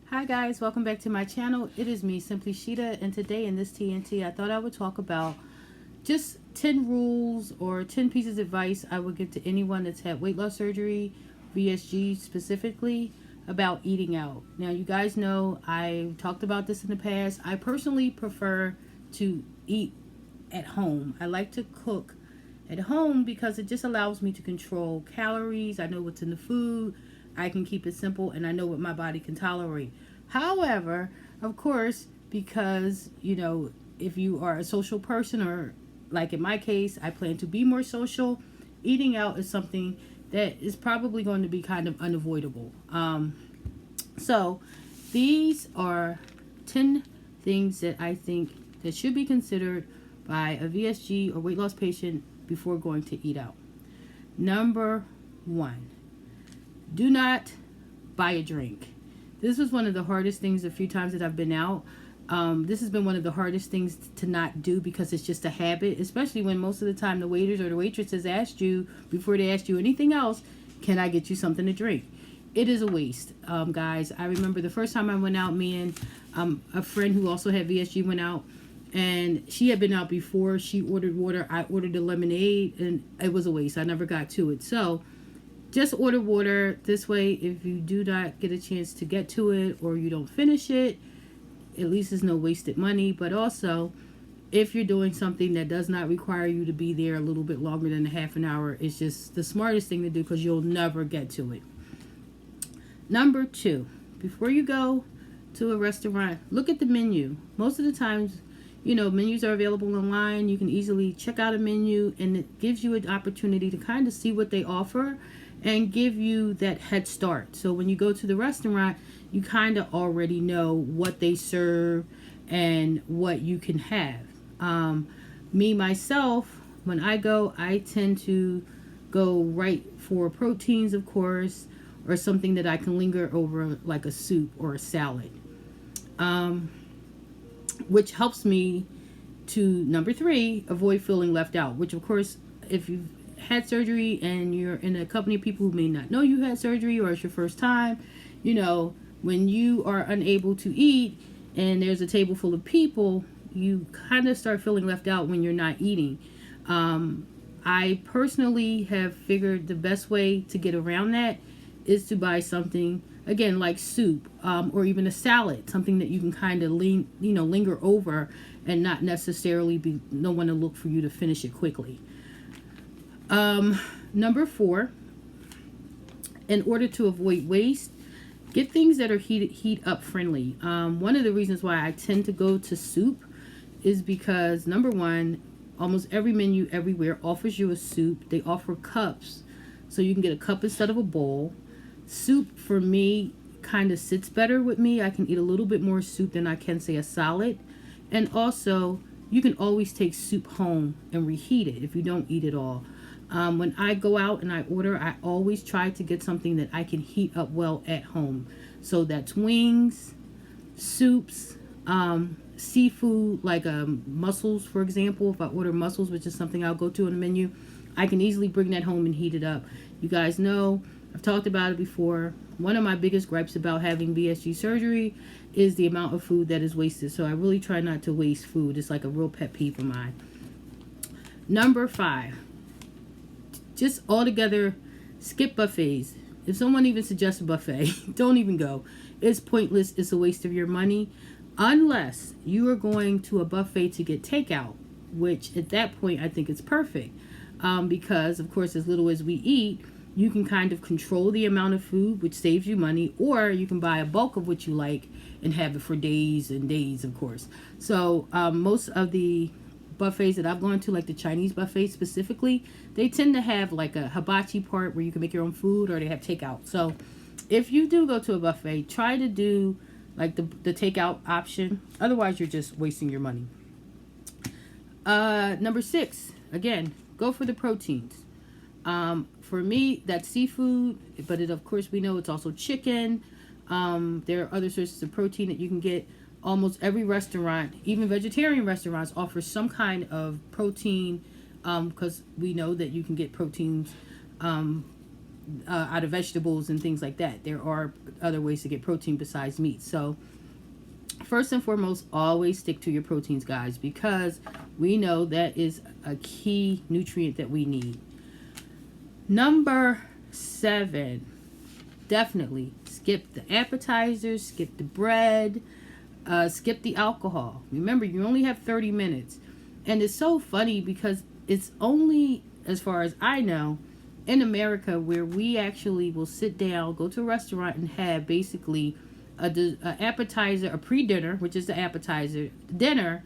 Hi guys, welcome back to my channel. It is me, Simply Sheeta, and today in this TNT, I thought I would talk about just 10 rules or 10 pieces of advice I would give to anyone that's had weight loss surgery, VSG specifically, about eating out. Now, you guys know I talked about this in the past. I personally prefer to eat at home. I like to cook at home because it just allows me to control calories. I know what's in the food. I can keep it simple and I know what my body can tolerate. However, of course, because, if you are a social person or like in my case, I plan to be more social, eating out is something that is probably going to be kind of unavoidable. So these are 10 things that I think that should be considered by a VSG or weight loss patient before going to eat out. Number one, do not buy a drink. This was one of the hardest things a few times that I've been out. This has been one of the hardest things to not do because it's just a habit, especially when most of the time the waiters or the waitresses asked you, before they asked you anything else, can I get you something to drink? It is a waste, guys. I remember the first time I went out, me and a friend who also had VSG went out, and she had been out before. She ordered water. I ordered a lemonade, and it was a waste. I never got to it. So just order water. This way, if you do not get a chance to get to it or you don't finish it, at least there's no wasted money. But also, if you're doing something that does not require you to be there a little bit longer than a half an hour, it's just the smartest thing to do because you'll never get to it. Number two, before you go to a restaurant, look at the menu. Most of the times, menus are available online. You can easily check out a menu, and it gives you an opportunity to kind of see what they offer and give you that head start. So when you go to the restaurant, you kind of already know what they serve and what you can have. Me, myself, when I go, I tend to go right for proteins, of course, or something that I can linger over, like a soup or a salad, which helps me to, number three, avoid feeling left out, which, of course, if you've had surgery and you're in a company of people who may not know you had surgery or it's your first time, when you are unable to eat and there's a table full of people, you kind of start feeling left out when you're not eating. I personally have figured the best way to get around that is to buy something, again, like soup, or even a salad, something that you can kind of linger over and not necessarily be no one to look for you to finish it quickly. Number four, in order to avoid waste, get things that are heat up friendly. One of the reasons why I tend to go to soup is because, number one, almost every menu everywhere offers you a soup. They offer cups, so you can get a cup instead of a bowl. Soup, for me, kind of sits better with me. I can eat a little bit more soup than I can, say, a salad. And also, you can always take soup home and reheat it if you don't eat it all. When I go out and I order, I always try to get something that I can heat up well at home. So that's wings, soups, seafood, like mussels, for example. If I order mussels, which is something I'll go to on the menu, I can easily bring that home and heat it up. You guys know, I've talked about it before. One of my biggest gripes about having VSG surgery is the amount of food that is wasted. So I really try not to waste food. It's like a real pet peeve of mine. Number five, just altogether skip buffets. If someone even suggests a buffet, don't even go. It's pointless. It's a waste of your money. Unless you are going to a buffet to get takeout, which at that point I think it's perfect. Because, of course, as little as we eat, you can kind of control the amount of food, which saves you money, or you can buy a bulk of what you like and have it for days and days, of course. So most of the buffets that I've gone to, like the Chinese buffet specifically, they tend to have like a hibachi part where you can make your own food, or they have takeout. So if you do go to a buffet, try to do like the takeout option. Otherwise, you're just wasting your money. Number six, again, go for the proteins. For me, that's seafood, but of course we know it's also chicken. There are other sources of protein that you can get. Almost every restaurant, even vegetarian restaurants, offer some kind of protein, because we know that you can get proteins out of vegetables and things like that. There are other ways to get protein besides meat. So first and foremost, always stick to your proteins, guys, because we know that is a key nutrient that we need. Number 7, definitely skip the appetizers, skip the bread, skip the alcohol. Remember, you only have 30 minutes. And it's so funny because it's only, as far as I know, in America where we actually will sit down, go to a restaurant, and have basically a appetizer, a pre-dinner, which is the appetizer, dinner,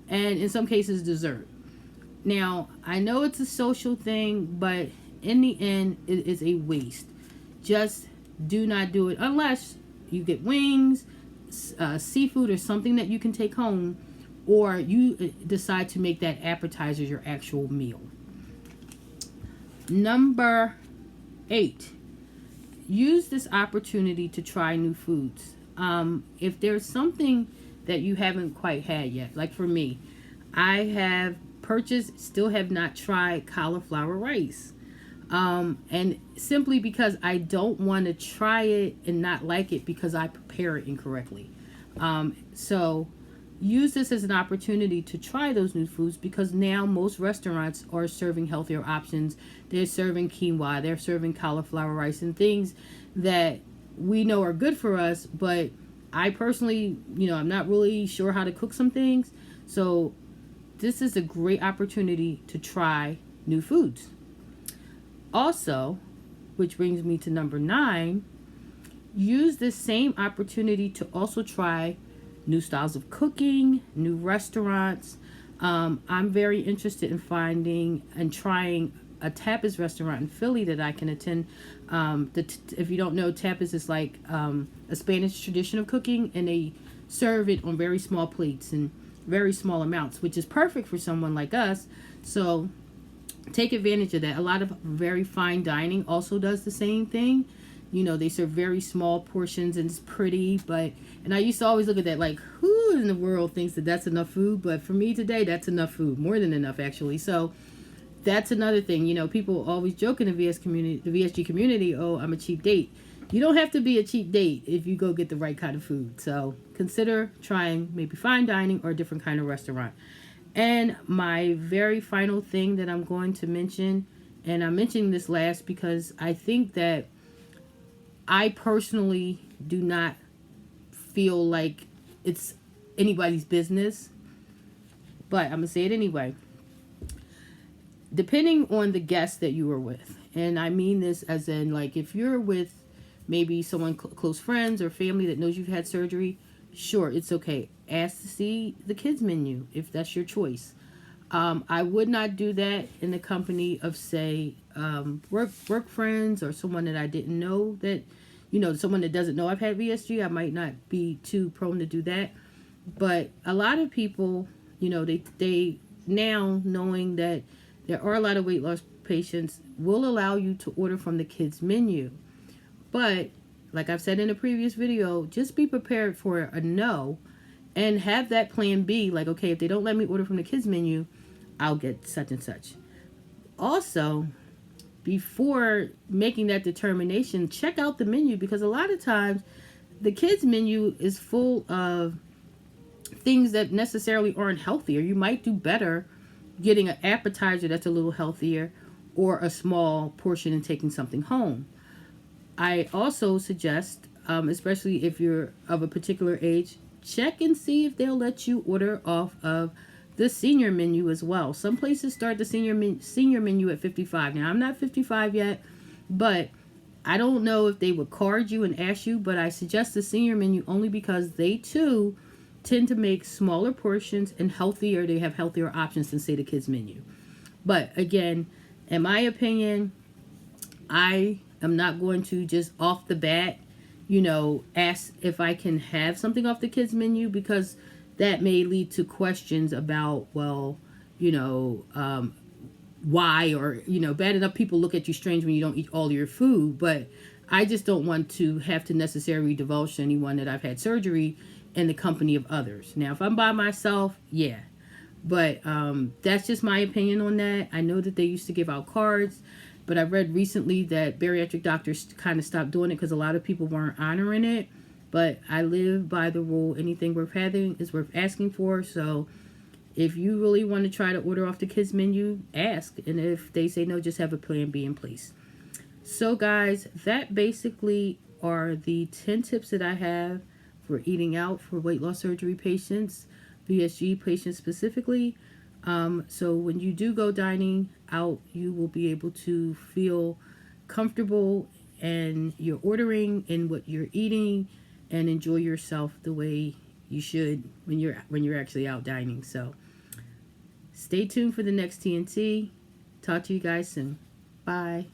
and in some cases dessert. Now, I know it's a social thing, but in the end, it is a waste. Just do not do it unless you get wings, seafood, or something that you can take home, or you decide to make that appetizer your actual meal. Number 8, use this opportunity to try new foods. If there's something that you haven't quite had yet, like for me, I have purchased, still have not tried cauliflower rice. And simply because I don't want to try it and not like it because I prepare it incorrectly. So use this as an opportunity to try those new foods, because now most restaurants are serving healthier options. They're serving quinoa, they're serving cauliflower rice, and things that we know are good for us, but I personally, I'm not really sure how to cook some things. So this is a great opportunity to try new foods. Also, which brings me to number 9, use this same opportunity to also try new styles of cooking, new restaurants. I'm very interested in finding and trying a tapas restaurant in Philly that I can attend. If you don't know, tapas is like a Spanish tradition of cooking, and they serve it on very small plates and very small amounts, which is perfect for someone like us. So take advantage of that. A lot of very fine dining also does the same thing. They serve very small portions and it's pretty, and I used to always look at that like, who in the world thinks that that's enough food? But for me today, that's enough food, more than enough actually. So that's another thing. People always joke in the VSG community, oh, I'm a cheap date. You don't have to be a cheap date if you go get the right kind of food. So consider trying maybe fine dining or a different kind of restaurant. And my very final thing that I'm going to mention, and I'm mentioning this last because I think that I personally do not feel like it's anybody's business, but I'm going to say it anyway. Depending on the guest that you are with, and I mean this as in, like, if you're with maybe someone close friends or family that knows you've had surgery, sure, it's okay. Ask to see the kids menu if that's your choice. I would not do that in the company of, say, work friends or someone that I didn't know that, someone that doesn't know I've had VSG. I might not be too prone to do that. But a lot of people, they now, knowing that there are a lot of weight loss patients, will allow you to order from the kids menu. But like I've said in a previous video, just be prepared for a no and have that plan B. Like, okay, if they don't let me order from the kids menu, I'll get such and such. Also, before making that determination, check out the menu, because a lot of times the kids menu is full of things that necessarily aren't healthy, or you might do better getting an appetizer that's a little healthier or a small portion and taking something home. I also suggest, especially if you're of a particular age, check and see if they'll let you order off of the senior menu as well. Some places start the senior menu at 55. Now, I'm not 55 yet, but I don't know if they would card you and ask you, but I suggest the senior menu only because they too tend to make smaller portions and healthier. They have healthier options than, say, the kids menu. But again, in my opinion, I am not going to just off the bat, ask if I can have something off the kids menu, because that may lead to questions about, well, why, or, bad enough people look at you strange when you don't eat all your food. But I just don't want to have to necessarily divulge to anyone that I've had surgery in the company of others. Now, if I'm by myself, yeah. But that's just my opinion on that. I know that they used to give out cards But I read recently that bariatric doctors kind of stopped doing it because a lot of people weren't honoring it. But I live by the rule: anything worth having is worth asking for. So if you really want to try to order off the kids menu, ask. And if they say no, just have a plan B in place. So guys, that basically are the 10 tips that I have for eating out for weight loss surgery patients, VSG patients specifically. So when you do go dining out, you will be able to feel comfortable and you're ordering and what you're eating and enjoy yourself the way you should when you're actually out dining. So stay tuned for the next TNT. Talk to you guys soon. Bye.